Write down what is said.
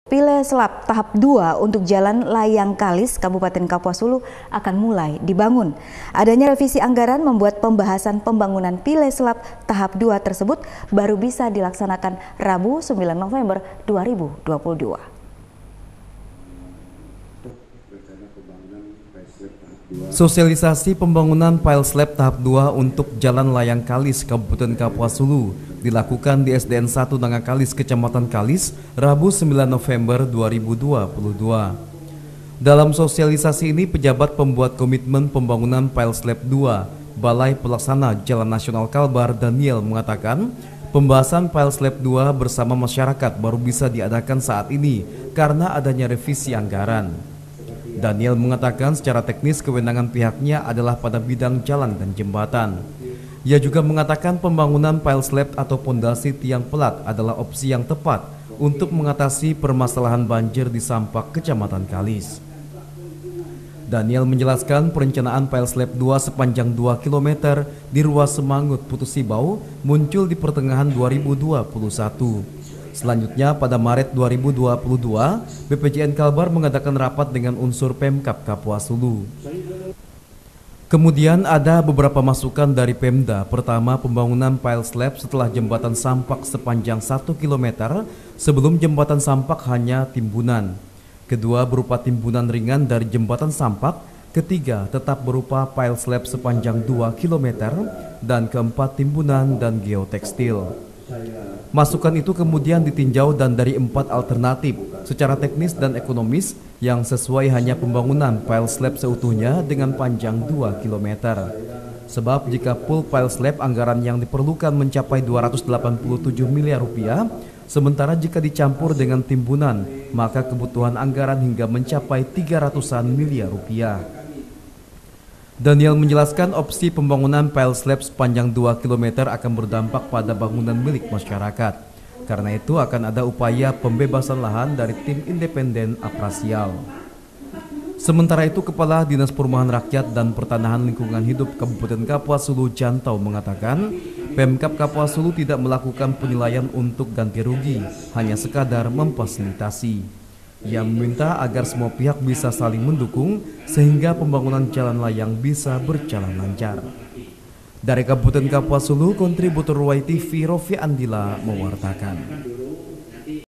Pile Selap tahap 2 untuk Jalan Layang Kalis, Kabupaten Kapuas Hulu akan mulai dibangun. Adanya revisi anggaran membuat pembahasan pembangunan Pile Selap tahap 2 tersebut baru bisa dilaksanakan Rabu 9 November 2022. Sosialisasi pembangunan Pile Slab tahap 2 untuk Jalan Layang Kalis, Kabupaten Kapuas Hulu dilakukan di SDN 1 Nanga Kalis, Kecamatan Kalis, Rabu 9 November 2022. Dalam sosialisasi ini, pejabat pembuat komitmen pembangunan Pile Slab 2, Balai Pelaksana Jalan Nasional Kalbar, Daniel mengatakan, pembahasan Pile Slab 2 bersama masyarakat baru bisa diadakan saat ini karena adanya revisi anggaran. Daniel mengatakan secara teknis kewenangan pihaknya adalah pada bidang jalan dan jembatan. Ia juga mengatakan pembangunan pile slab atau pondasi tiang pelat adalah opsi yang tepat untuk mengatasi permasalahan banjir di Sampak, Kecamatan Kalis. Daniel menjelaskan perencanaan pile slab 2 sepanjang 2 km di ruas Semangut Putus Sibau muncul di pertengahan 2021. Selanjutnya pada Maret 2022, BPJN Kalbar mengadakan rapat dengan unsur Pemkab Kapuas Hulu. Kemudian ada beberapa masukan dari Pemda. Pertama, pembangunan pile slab setelah jembatan Sampak sepanjang 1 km sebelum jembatan Sampak hanya timbunan. Kedua, berupa timbunan ringan dari jembatan Sampak. Ketiga, tetap berupa pile slab sepanjang 2 km. Dan keempat, timbunan dan geotekstil. Masukan itu kemudian ditinjau dan dari 4 alternatif secara teknis dan ekonomis yang sesuai hanya pembangunan pile slab seutuhnya dengan panjang 2 km. Sebab jika full pile slab anggaran yang diperlukan mencapai 287 miliar rupiah, sementara jika dicampur dengan timbunan maka kebutuhan anggaran hingga mencapai 300-an miliar rupiah. Daniel menjelaskan opsi pembangunan pile slab sepanjang 2 km akan berdampak pada bangunan milik masyarakat. Karena itu akan ada upaya pembebasan lahan dari tim independen Aprasial. Sementara itu, Kepala Dinas Perumahan Rakyat dan Pertanahan Lingkungan Hidup Kabupaten Kapuas Hulu Jantau mengatakan, Pemkab Kapuas Hulu tidak melakukan penilaian untuk ganti rugi, hanya sekadar memfasilitasi. Ia meminta agar semua pihak bisa saling mendukung sehingga pembangunan jalan layang bisa berjalan lancar. Dari Kabupaten Kapuas Hulu, kontributor YTV Rofi Andila mewartakan.